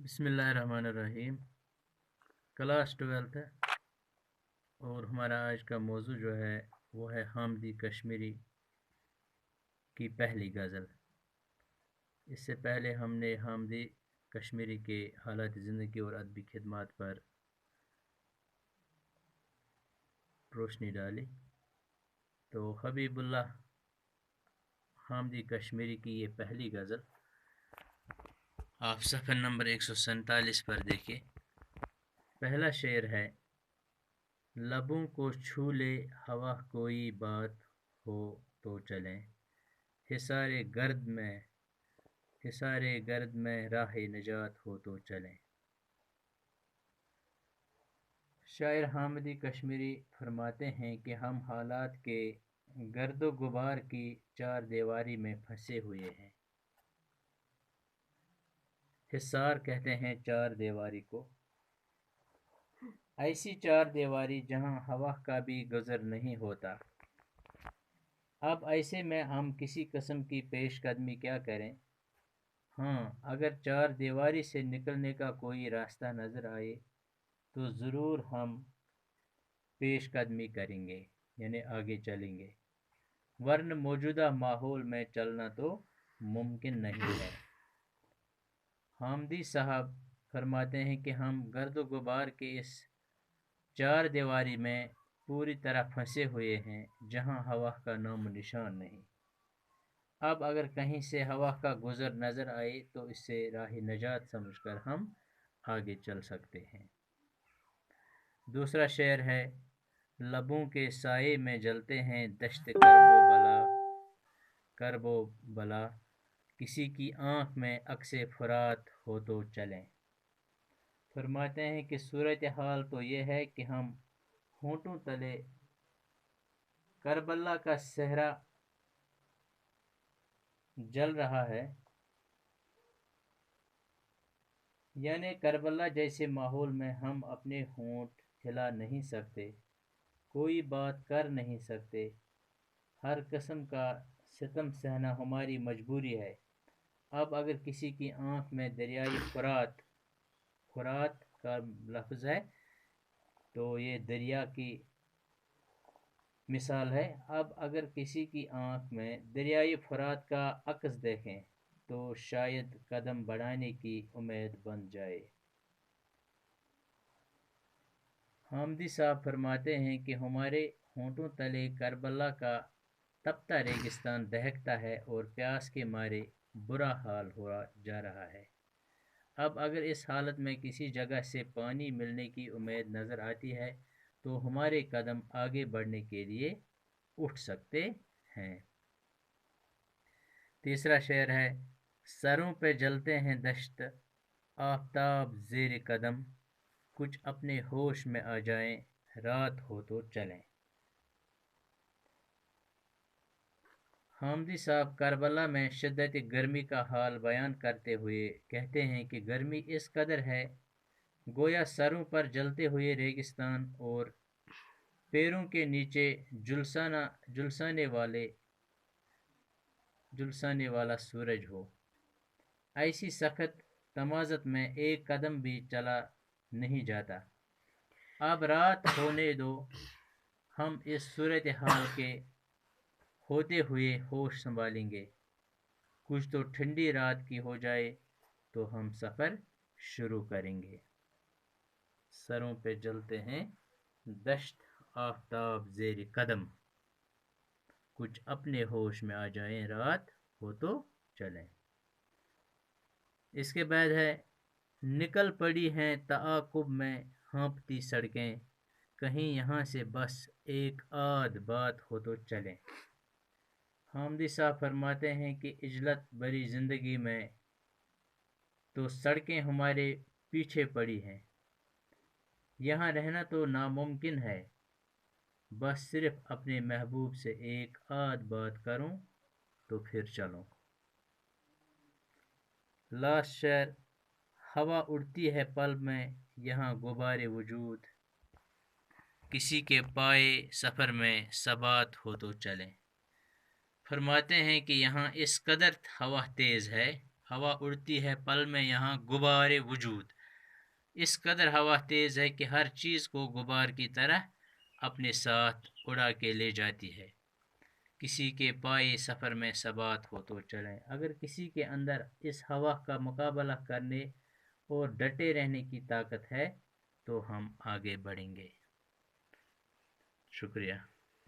بسم اللہ الرحمن الرحیم۔ کلاس 12 ہے اور ہمارا آج کا موضوع جو ہے وہ ہے حامدی کشمیری کی پہلی غزل۔ اس سے پہلے ہم نے حامدی کشمیری کے حالات زندگی اور ادبی خدمات پر روشنی ڈالی۔ تو حبیب اللہ حامدی کشمیری کی یہ پہلی غزل آپ صفحہ نمبر 147 پر دیکھیں۔ پہلا شعر ہے: لبوں کو چھو لے ہوا کوئی بات ہو تو چلیں، حصار گرد میں راہ نجات ہو تو چلیں۔ شاعر حامدی کشمیری فرماتے ہیں کہ ہم حالات کے گرد و غبار کی چار دیواری میں پھنسے ہوئے ہیں۔ حصار کہتے ہیں چار دیواری کو، ایسی چار دیواری جہاں ہوا کا بھی گزر نہیں ہوتا۔ اب ایسے میں ہم کسی قسم کی پیش قدمی کیا کریں؟ ہاں، اگر چار دیواری سے نکلنے کا کوئی راستہ نظر آئے تو ضرور ہم پیش قدمی کریں گے، یعنی آگے چلیں گے، ورنہ موجودہ ماحول میں چلنا تو ممکن نہیں ہے۔ حامدی صاحب فرماتے ہیں کہ ہم گرد و غبار کے اس چار دیواری میں پوری طرح پھنسے ہوئے ہیں جہاں ہوا کا نام و نشان نہیں۔ اب اگر کہیں سے ہوا کا گزر نظر آئے تو اس سے راہ نجات سمجھ کر ہم آگے چل سکتے ہیں۔ دوسرا شعر ہے: لبوں کے سائے میں جلتے ہیں دشت کرب و بلا، کسی کی آنکھ میں عکس فرات ہو تو چلیں۔ فرماتے ہیں کہ صورتحال تو یہ ہے کہ ہم ہونٹوں تلے کربلا کا صحرا جل رہا ہے، یعنی کربلا جیسے ماحول میں ہم اپنے ہونٹ ہلا نہیں سکتے، کوئی بات کر نہیں سکتے، ہر قسم کا ستم سہنا ہماری مجبوری ہے۔ اب اگر کسی کی آنکھ میں دریائے فرات کا لفظ ہے تو یہ دریا کی مثال ہے۔ اب اگر کسی کی آنکھ میں دریائے فرات کا عکس دیکھیں تو شاید قدم بڑھانے کی امید بن جائے۔ حامدی صاحب فرماتے ہیں کہ ہمارے ہونٹوں تلے کربلا کا تپتا ریگستان دہکتا ہے اور پیاس کے مارے برا حال ہوا جا رہا ہے۔ اب اگر اس حالت میں کسی جگہ سے پانی ملنے کی امید نظر آتی ہے تو ہمارے قدم آگے بڑھنے کے لیے اٹھ سکتے ہیں۔ تیسرا شعر ہے: سروں پہ جلتے ہیں دشت آفتاب زیر قدم، کچھ اپنے ہوش میں آ جائیں رات ہو تو چلیں۔ حامدی صاحب کربلا میں شدت گرمی کا حال بیان کرتے ہوئے کہتے ہیں کہ گرمی اس قدر ہے گویا سروں پر جلتے ہوئے ریگستان اور پیروں کے نیچے جھلسانے والا سورج ہو۔ ایسی سخت تمازت میں ایک قدم بھی چلا نہیں جاتا۔ اب رات ہونے دو، ہم اس صورتحال کے ہوتے ہوئے ہوش سنبھالیں گے، کچھ تو ٹھنڈی رات کی ہو جائے تو ہم سفر شروع کریں گے۔ سروں پہ جلتے ہیں دشت آفتاب زیر قدم، کچھ اپنے ہوش میں آ جائیں رات ہو تو چلیں۔ اس کے بعد ہے: نکل پڑی ہیں تعاقب میں ہانپتی سڑکیں، کہیں یہاں سے بس ایک آدھ بات ہو تو چلیں۔ حامدی صاحب فرماتے ہیں کہ عجلت بھری زندگی میں تو سڑکیں ہمارے پیچھے پڑی ہیں، یہاں رہنا تو ناممکن ہے، بس صرف اپنے محبوب سے ایک آدھ بات کروں تو پھر چلوں۔ لاسٹ شعر: ہوا اڑتی ہے پل میں یہاں غبار وجود، کسی کے پائے سفر میں ثبات ہو تو چلیں۔ فرماتے ہیں کہ یہاں اس قدر ہوا تیز ہے ہوا اڑتی ہے پل میں یہاں غبار وجود، اس قدر ہوا تیز ہے کہ ہر چیز کو غبار کی طرح اپنے ساتھ اڑا کے لے جاتی ہے۔ کسی کے پائے سفر میں ثبات ہو تو چلیں۔ اگر کسی کے اندر اس ہوا کا مقابلہ کرنے اور ڈٹے رہنے کی طاقت ہے تو ہم آگے بڑھیں گے۔ شکریہ۔